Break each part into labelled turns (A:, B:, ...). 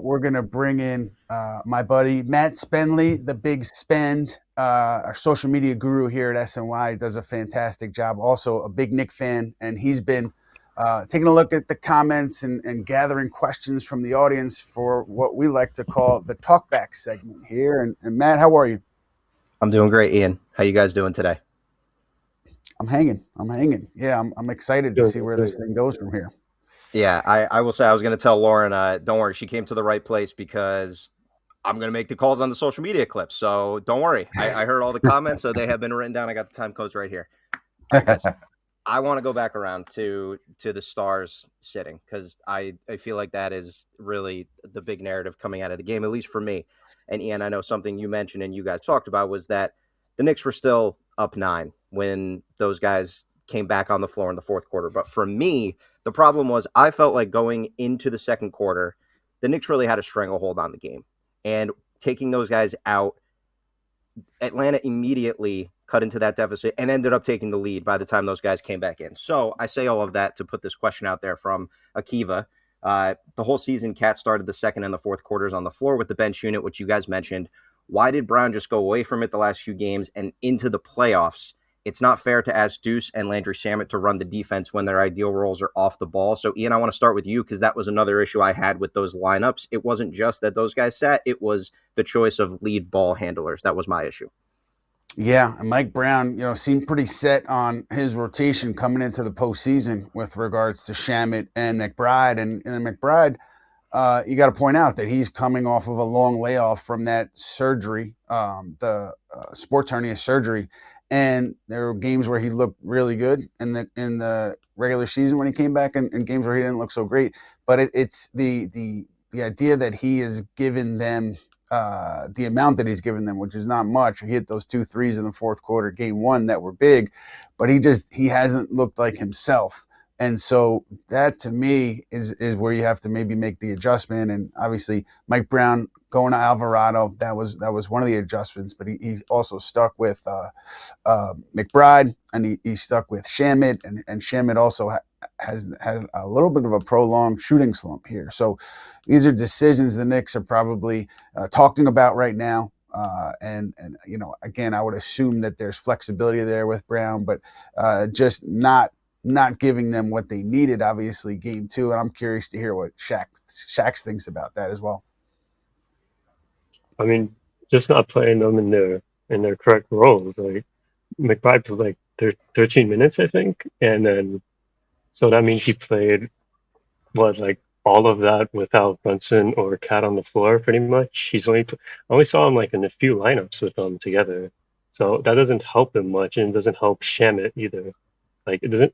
A: We're going to bring in my buddy Matt Spendley, the Big Spend, our social media guru here at SNY. Does a fantastic job. Also a big Knicks fan, and he's been taking a look at the comments and gathering questions from the audience for what we like to call the talkback segment here. And Matt, how are you?
B: I'm doing great, Ian. How you guys doing today?
A: I'm hanging. Yeah, I'm excited to see where this thing goes from here.
B: Yeah, I will say I was going to tell Lauren, don't worry, she came to the right place because I'm going to make the calls on the social media clips. So don't worry. I heard all the comments, so they have been written down. I got the time codes right here. All right, guys. I want to go back around to the Stars sitting because I feel like that is really the big narrative coming out of the game, at least for me. And Ian, I know something you mentioned and you guys talked about was that the Knicks were still up 9 when those guys came back on the floor in the fourth quarter. But for me, the problem was I felt like going into the second quarter, the Knicks really had a stranglehold on the game. And taking those guys out, Atlanta immediately cut into that deficit and ended up taking the lead by the time those guys came back in. So I say all of that to put this question out there from Akiva. The whole season, Cat started the second and the fourth quarters on the floor with the bench unit, which you guys mentioned. Why did Brown just go away from it the last few games and into the playoffs? It's not fair to ask Deuce and Landry Shamet to run the defense when their ideal roles are off the ball. So, Ian, I want to start with you because that was another issue I had with those lineups. It wasn't just that those guys sat. It was the choice of lead ball handlers. That was my issue.
A: Yeah, and Mike Brown, seemed pretty set on his rotation coming into the postseason with regards to Shamet and McBride. And McBride, you got to point out that he's coming off of a long layoff from that surgery, the sports hernia surgery. And there were games where he looked really good in the regular season when he came back, and games where he didn't look so great. But it's the idea that he has given them the amount that he's given them, which is not much. He hit those 2 threes in the fourth quarter, game one, that were big, but he hasn't looked like himself. And so that to me is where you have to maybe make the adjustment. And obviously Mike Brown going to Alvarado, that was one of the adjustments, but he also stuck with McBride, and he stuck with Shamet, and Shamet also has had a little bit of a prolonged shooting slump here. So these are decisions the Knicks are probably talking about right now. And again, I would assume that there's flexibility there with Brown, but just not giving them what they needed, obviously, game 2. And I'm curious to hear what Shax thinks about that as well.
C: I mean, just not playing them in their correct roles. Like McBride played like 13 minutes, I think, and then so that means he played like all of that without Brunson or Cat on the floor, pretty much. I only saw him like in a few lineups with them together, so that doesn't help him much, and it doesn't help Shamit either. Like it doesn't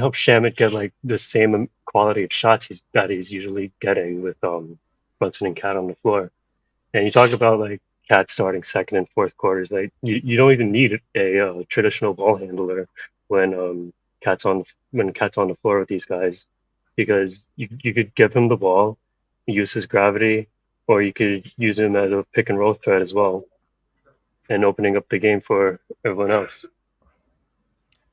C: help Shamit get like the same quality of shots that he's usually getting with Brunson and Cat on the floor. And you talk about like Cat starting second and fourth quarters. Like you don't even need a traditional ball handler when Cat's on the floor with these guys, because you could give him the ball, use his gravity, or you could use him as a pick and roll threat as well, and opening up the game for everyone else.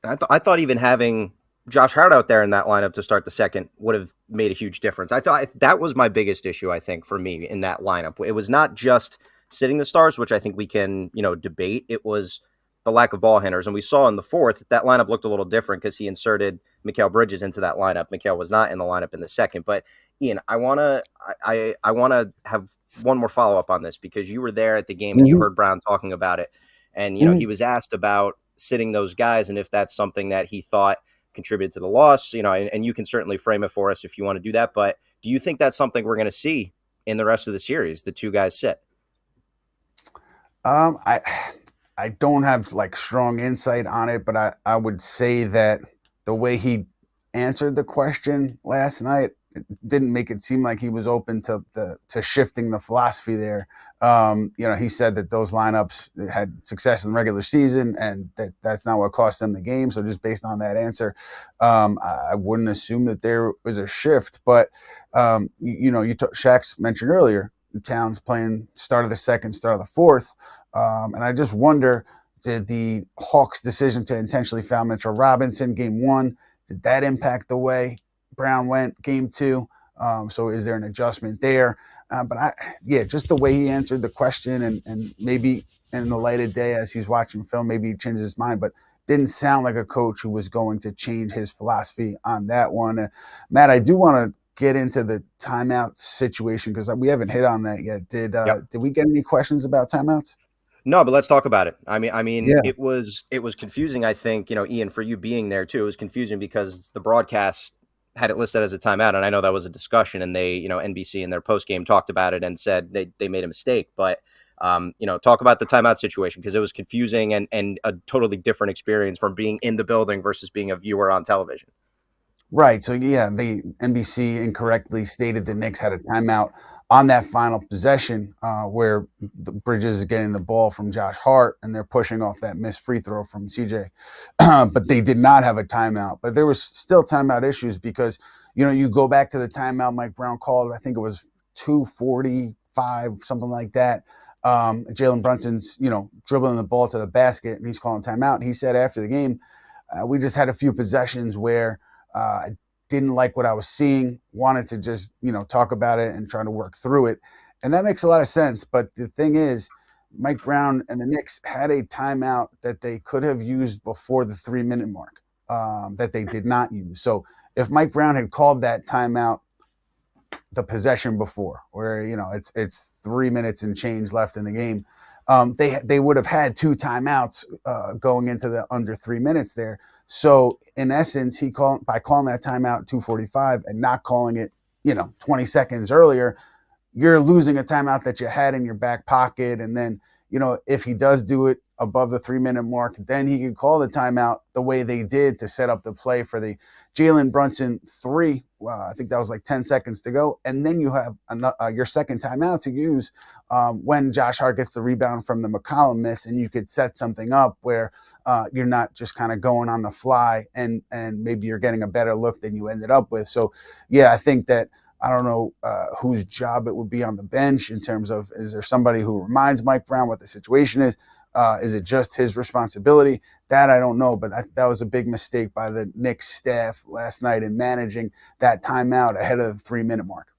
B: I thought even having Josh Hart out there in that lineup to start the second would have made a huge difference. I thought that was my biggest issue, I think, for me in that lineup. It was not just sitting the Stars, which I think we can, debate. It was the lack of ball handlers. And we saw in the fourth, that lineup looked a little different because he inserted Mikal Bridges into that lineup. Mikal was not in the lineup in the second. But Ian, I wanna have one more follow-up on this because you were there at the game and you heard Brown talking about it. And he was asked about sitting those guys and if that's something that he thought contributed to the loss, and you can certainly frame it for us if you want to do that. But do you think that's something we're going to see in the rest of the series, the 2 guys sit?
A: I don't have like strong insight on it, but I would say that the way he answered the question last night, it didn't make it seem like he was open to shifting the philosophy there. He said that those lineups had success in the regular season and that's not what cost them the game. So just based on that answer, I wouldn't assume that there was a shift. But, Shax mentioned earlier, Towns playing start of the second, start of the fourth. And I just wonder, did the Hawks' decision to intentionally foul Mitchell Robinson game 1, did that impact the way Brown went game 2? So is there an adjustment there? But just the way he answered the question, and maybe in the light of day as he's watching film, maybe he changes his mind, but didn't sound like a coach who was going to change his philosophy on that one. Matt, I do want to get into the timeout situation because we haven't hit on that yet. Did we get any questions about timeouts?
B: No, but let's talk about it. I mean,
A: Yeah.
B: it was confusing. I think, Ian, for you being there too, it was confusing because the broadcast had it listed as a timeout, and I know that was a discussion, and they, NBC in their post game talked about it and said they made a mistake. But talk about the timeout situation because it was confusing and a totally different experience from being in the building versus being a viewer on television.
A: Right. So, the NBC incorrectly stated the Knicks had a timeout on that final possession where the Bridges is getting the ball from Josh Hart and they're pushing off that missed free throw from CJ. But they did not have a timeout. But there was still timeout issues because, you go back to the timeout Mike Brown called, I think it was 2:45, something like that. Jalen Brunson's, dribbling the ball to the basket and he's calling timeout. He said after the game, we just had a few possessions where I didn't like what I was seeing, wanted to just, talk about it and try to work through it. And that makes a lot of sense. But the thing is, Mike Brown and the Knicks had a timeout that they could have used before the 3-minute mark that they did not use. So if Mike Brown had called that timeout the possession before, where, it's 3 minutes and change left in the game, they would have had 2 timeouts going into the under 3 minutes there. So in essence, by calling that timeout 2:45 and not calling it, 20 seconds earlier, you're losing a timeout that you had in your back pocket. And then, if he does do it above the 3-minute mark, then he can call the timeout the way they did to set up the play for the Jalen Brunson 3. I think that was like 10 seconds to go. And then you have your second timeout to use when Josh Hart gets the rebound from the McCollum miss, and you could set something up where you're not just kind of going on the fly and maybe you're getting a better look than you ended up with. So, I think that I don't know whose job it would be on the bench in terms of, is there somebody who reminds Mike Brown what the situation is? Is it just his responsibility? That I don't know, but that was a big mistake by the Knicks staff last night in managing that timeout ahead of the 3-minute mark.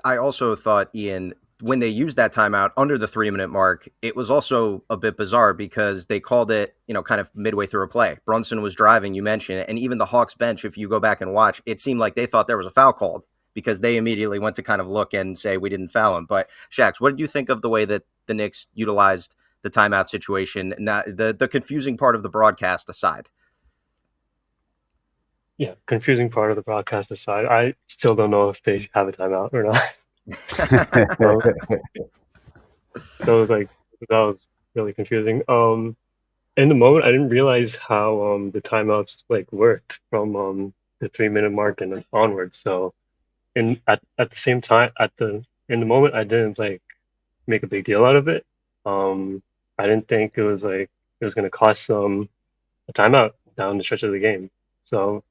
B: I also thought, Ian, when they used that timeout under the 3-minute mark, it was also a bit bizarre because they called it, kind of midway through a play. Brunson was driving, you mentioned it, and even the Hawks bench, if you go back and watch, it seemed like they thought there was a foul called because they immediately went to kind of look and say we didn't foul him. But Shax, what did you think of the way that the Knicks utilized the timeout situation, not the confusing part of the broadcast aside?
C: Yeah, confusing part of the broadcast aside, I still don't know if they have a timeout or not. So that was really confusing. In the moment, I didn't realize how the timeouts worked from the 3-minute mark and onwards. So at the same time, in the moment, I didn't make a big deal out of it. I didn't think it was going to cost them a timeout down the stretch of the game. So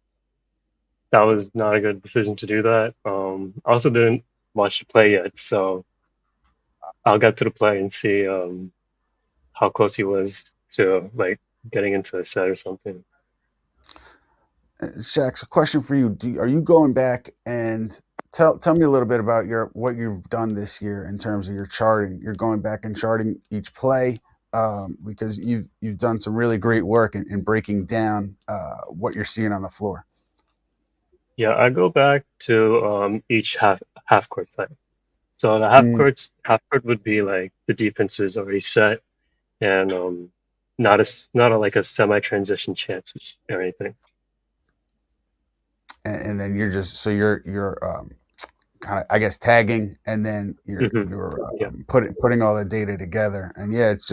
C: that was not a good decision to do that. I also didn't watch the play yet, so I'll get to the play and see how close he was to getting into a set or something.
A: Shax, a question for you. Are you going back and tell me a little bit about what you've done this year in terms of your charting? You're going back and charting each play because you've done some really great work in breaking down what you're seeing on the floor.
C: Yeah, I go back to each half court play. So the half court would be the defense is already set and not a semi-transition chance or anything.
A: And then you're just you're kind of, I guess, tagging, and then you're putting all the data together. And it's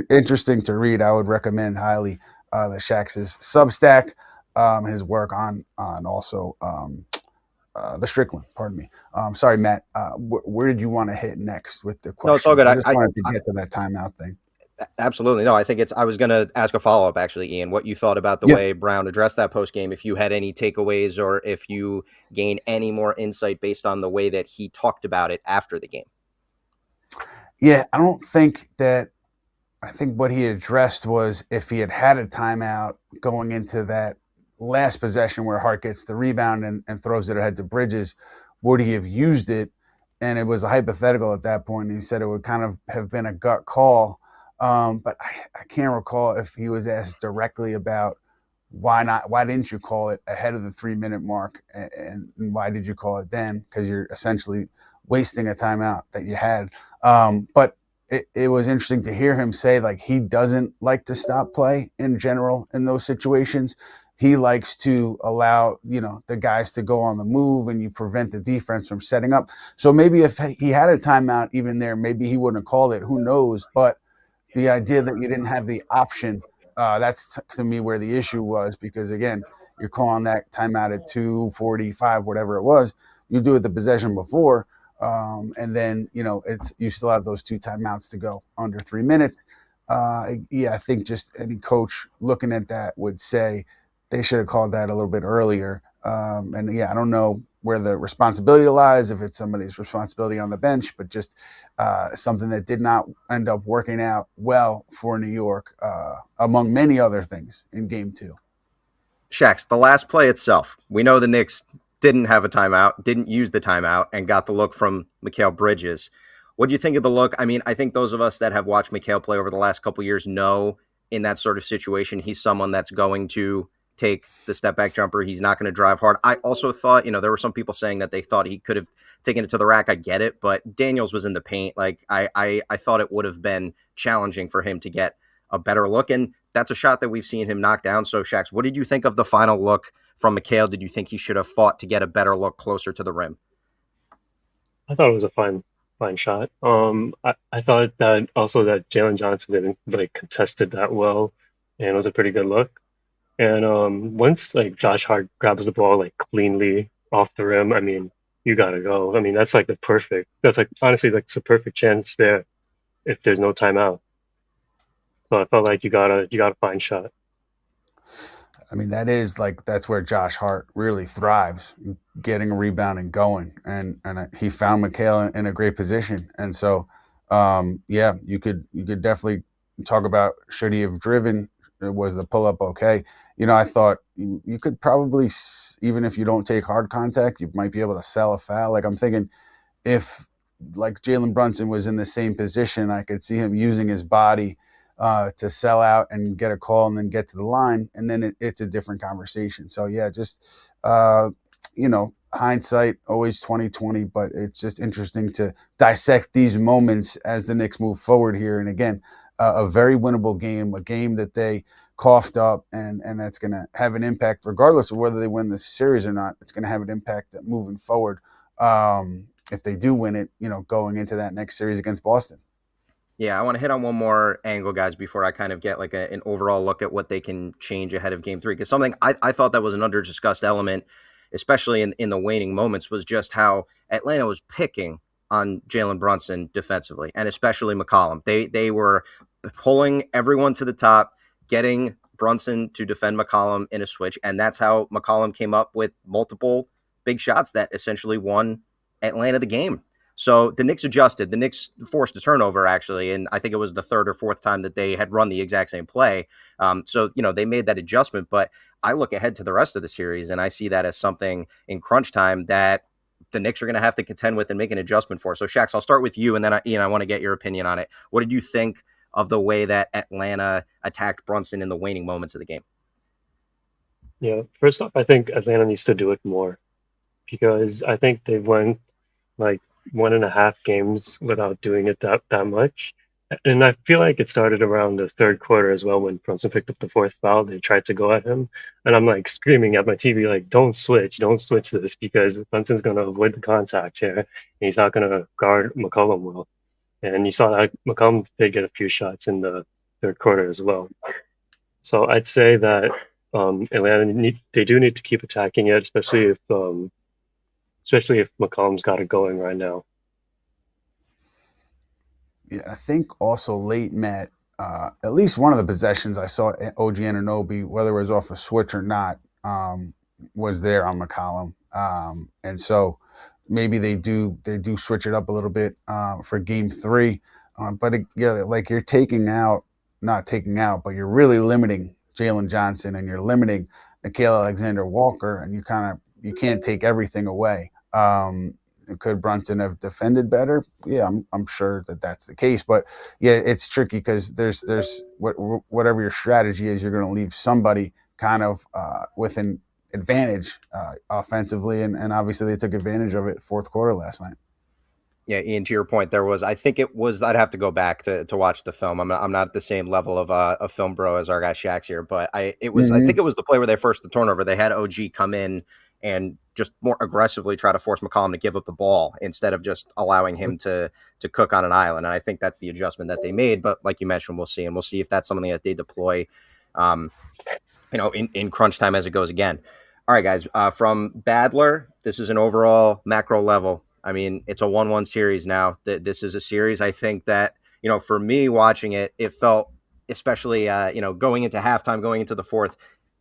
A: interesting to read. I would recommend highly the Shax's Substack, his work on also the Strickland. Pardon me. Sorry, Matt. Where did you want to hit next with the question?
B: No, it's all good.
A: I just wanted to get to that timeout thing.
B: Absolutely. No, I think I was going to ask a follow-up, actually, Ian, what you thought about the way Brown addressed that post-game, if you had any takeaways or if you gained any more insight based on the way that he talked about it after the game.
A: Yeah, I think what he addressed was if he had a timeout going into that last possession where Hart gets the rebound and throws it ahead to Bridges, would he have used it? and it was a hypothetical at that point. And he said it would kind of have been a gut call, but I can't recall if he was asked directly about why didn't you call it ahead of the 3-minute mark, and why did you call it then? Because you're essentially wasting a timeout that you had. But it was interesting to hear him say, like, he doesn't like to stop play in general in those situations. He likes to allow, the guys to go on the move, and you prevent the defense from setting up. So maybe if he had a timeout even there, maybe he wouldn't have called it. Who knows? But the idea that you didn't have the option, that's to me where the issue was, because again, you're calling that timeout at 2:45, whatever it was. You do it the possession before, and then you still have those 2 timeouts to go under 3 minutes. I think just any coach looking at that would say they should have called that a little bit earlier. I don't know where the responsibility lies, if it's somebody's responsibility on the bench, but just something that did not end up working out well for New York, among many other things in Game 2.
B: Shax, the last play itself, we know the Knicks didn't have a timeout, didn't use the timeout, and got the look from Mikal Bridges. What do you think of the look? I mean, I think those of us that have watched Mikal play over the last couple of years know in that sort of situation, he's someone that's going to take the step back jumper. He's not going to drive hard. I also thought, there were some people saying that they thought he could have taken it to the rack. I get it, but Daniels was in the paint. Like I thought it would have been challenging for him to get a better look. And that's a shot that we've seen him knock down. So Shax, what did you think of the final look from Mikal? Did you think he should have fought to get a better look closer to the rim?
C: I thought it was a fine shot. I thought that also that Jalen Johnson didn't like contested that well, and it was a pretty good look. And once like Josh Hart grabs the ball like cleanly off the rim, I mean, you gotta go. I mean, that's like that's like honestly like it's a perfect chance there if there's no timeout. So I felt like you gotta find shot.
A: I mean, that's where Josh Hart really thrives, getting a rebound and going. And he found Mikal in a great position. And so, you could definitely talk about, should he have driven? Was the pull up okay? I thought you could probably, even if you don't take hard contact, you might be able to sell a foul. Like, I'm thinking, if like Jalen Brunson was in the same position, I could see him using his body to sell out and get a call and then get to the line, and then it's a different conversation. So just hindsight always 2020, but it's just interesting to dissect these moments as the Knicks move forward here. And again, a very winnable game, a game that they coughed up, and that's going to have an impact regardless of whether they win the series or not. It's going to have an impact moving forward, if they do win it, going into that next series against Boston.
B: Yeah, I want to hit on one more angle, guys, before I kind of get like an overall look at what they can change ahead of Game 3. Because something I thought that was an under-discussed element, especially in the waning moments, was just how Atlanta was picking on Jalen Brunson defensively, and especially McCollum. They were pulling everyone to the top, getting Brunson to defend McCollum in a switch, and that's how McCollum came up with multiple big shots that essentially won Atlanta the game. So the Knicks adjusted. The Knicks forced a turnover, actually, and I think it was the 3rd or 4th time that they had run the exact same play. They made that adjustment. But I look ahead to the rest of the series, and I see that as something in crunch time that the Knicks are going to have to contend with and make an adjustment for. So, Shax, I'll start with you, and then, Ian, I want to get your opinion on it. What did you think of the way that Atlanta attacked Brunson in the waning moments of the game?
C: Yeah, first off, I think Atlanta needs to do it more because I think they went like 1.5 games without doing it that much. And I feel like it started around the 3rd quarter as well when Brunson picked up the 4th foul. They tried to go at him. And I'm like screaming at my TV, like, don't switch this because Brunson's going to avoid the contact here. And he's not going to guard McCollum well. And you saw that McCollum did get a few shots in the 3rd quarter as well. So I'd say that Atlanta they do need to keep attacking it, especially if McCollum's got it going right now.
A: Yeah, I think also late, Matt, at least one of the possessions I saw OG Anunoby, whether it was off a switch or not, was there on McCollum. And so maybe they do switch it up a little bit for Game 3. But like you're not taking out, but you're really limiting Jalen Johnson and you're limiting Nickeil Alexander-Walker, and you can't take everything away. could Brunson have defended better? Yeah, I'm sure that that's the case. But yeah, it's tricky because there's whatever your strategy is, you're going to leave somebody kind of with an advantage offensively, and obviously they took advantage of it fourth quarter last night.
B: Yeah, Ian, to your point, I think it was, I'd have to go back to watch the film. I'm not at the same level of a film bro as our guy Shax here, but I think it was the play where they forced the turnover. They had OG come in and just more aggressively try to force McCollum to give up the ball instead of just allowing him to cook on an island. And I think that's the adjustment that they made. But like you mentioned, we'll see if that's something that they deploy, in crunch time as it goes again. All right, guys, from Badler, this is an overall macro level. I mean, it's a 1-1 series now. This is a series, I think that, for me watching it, it felt, especially, going into halftime, going into the fourth,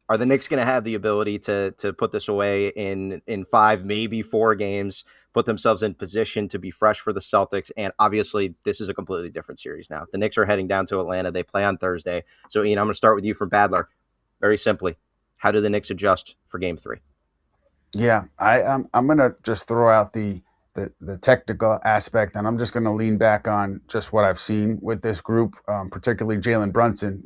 B: are the Knicks going to have the ability to put this away in 5, maybe 4 games, put themselves in position to be fresh for the Celtics? And obviously, this is a completely different series now. The Knicks are heading down to Atlanta. They play on Thursday. So, Ian, I'm going to start with you from Badler. Very simply, how do the Knicks adjust for Game 3?
A: Yeah, I'm going to just throw out the technical aspect, and I'm just going to lean back on just what I've seen with this group, particularly Jalen Brunson.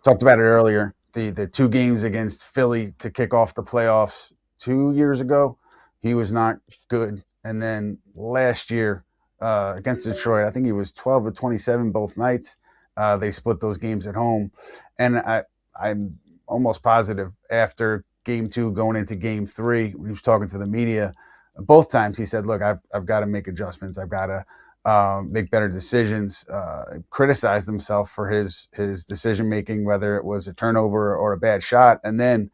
A: Talked about it earlier, the 2 games against Philly to kick off the playoffs 2 years ago, he was not good. And then last year against Detroit, I think he was 12 of 27 both nights. They split those games at home. And I'm almost positive after Game 2 going into Game 3, when he was talking to the media, both times he said, look, I've got to make adjustments. I've got to make better decisions, criticized himself for his decision-making, whether it was a turnover or a bad shot, and then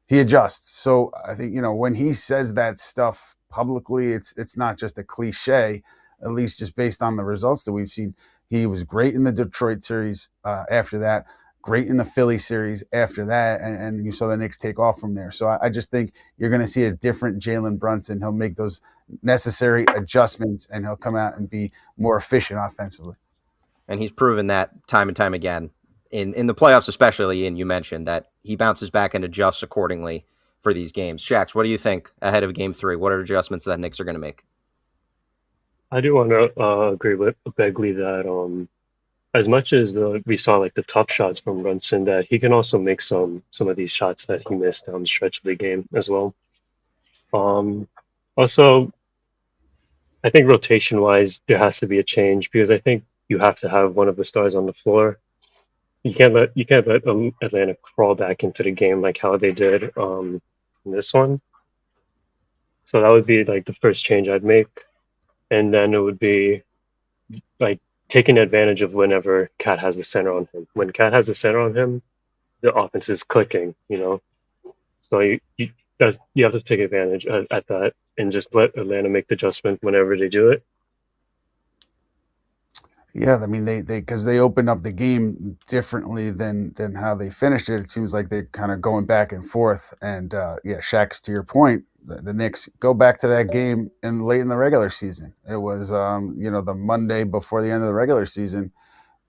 A: he adjusts. So I think, when he says that stuff publicly, it's not just a cliche, at least just based on the results that we've seen. He was great in the Detroit series after that, great in the Philly series after that, and you saw the Knicks take off from there. So I just think you're going to see a different Jalen Brunson. He'll make those necessary adjustments, and he'll come out and be more efficient offensively.
B: And he's proven that time and time again in the playoffs, especially. And you mentioned that he bounces back and adjusts accordingly for these games. Shax, what do you think ahead of Game 3? What are adjustments that Knicks are going to make?
C: I do want to agree with Begley that as much as we saw like the tough shots from Brunson, that he can also make some of these shots that he missed down the stretch of the game as well. Also, I think rotation wise there has to be a change, because I think you have to have one of the stars on the floor. You can't let Atlanta crawl back into the game like how they did in this one. So that would be like the first change I'd make, and then it would be like taking advantage of whenever Cat has the center on him. When Cat has the center on him, the offense is clicking, So you have to take advantage at that and just let Atlanta make the adjustment whenever they do it.
A: Yeah, I mean because they opened up the game differently than how they finished it. It seems like they're kind of going back and forth. And Shax, to your point, the Knicks go back to that game late in the regular season. It was the Monday before the end of the regular season.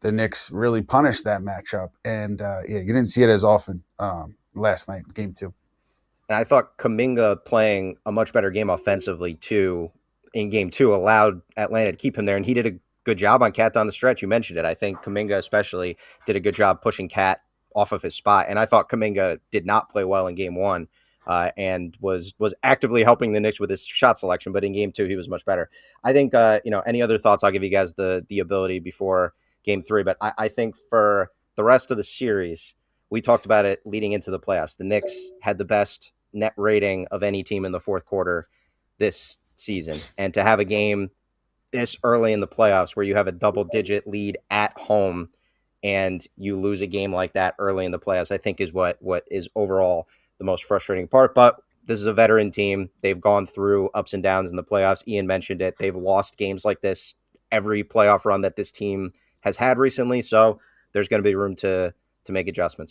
A: The Knicks really punished that matchup, and you didn't see it as often last night, Game 2.
B: And I thought Kuminga playing a much better game offensively too in Game 2 allowed Atlanta to keep him there, and he did a good job on Cat down the stretch. You mentioned it. I think Kuminga especially did a good job pushing Cat off of his spot, and I thought Kuminga did not play well in Game 1 and was actively helping the Knicks with his shot selection, but in Game 2 he was much better. I think any other thoughts? I'll give you guys the ability before Game 3, but I think for the rest of the series, we talked about it leading into the playoffs. The Knicks had the best net rating of any team in the fourth quarter this season, and to have a game this early in the playoffs where you have a double-digit lead at home and you lose a game like that early in the playoffs, I think is what is overall the most frustrating part. But this is a veteran team. They've gone through ups and downs in the playoffs. Ian mentioned it. They've lost games like this every playoff run that this team has had recently, so there's going to be room to make adjustments.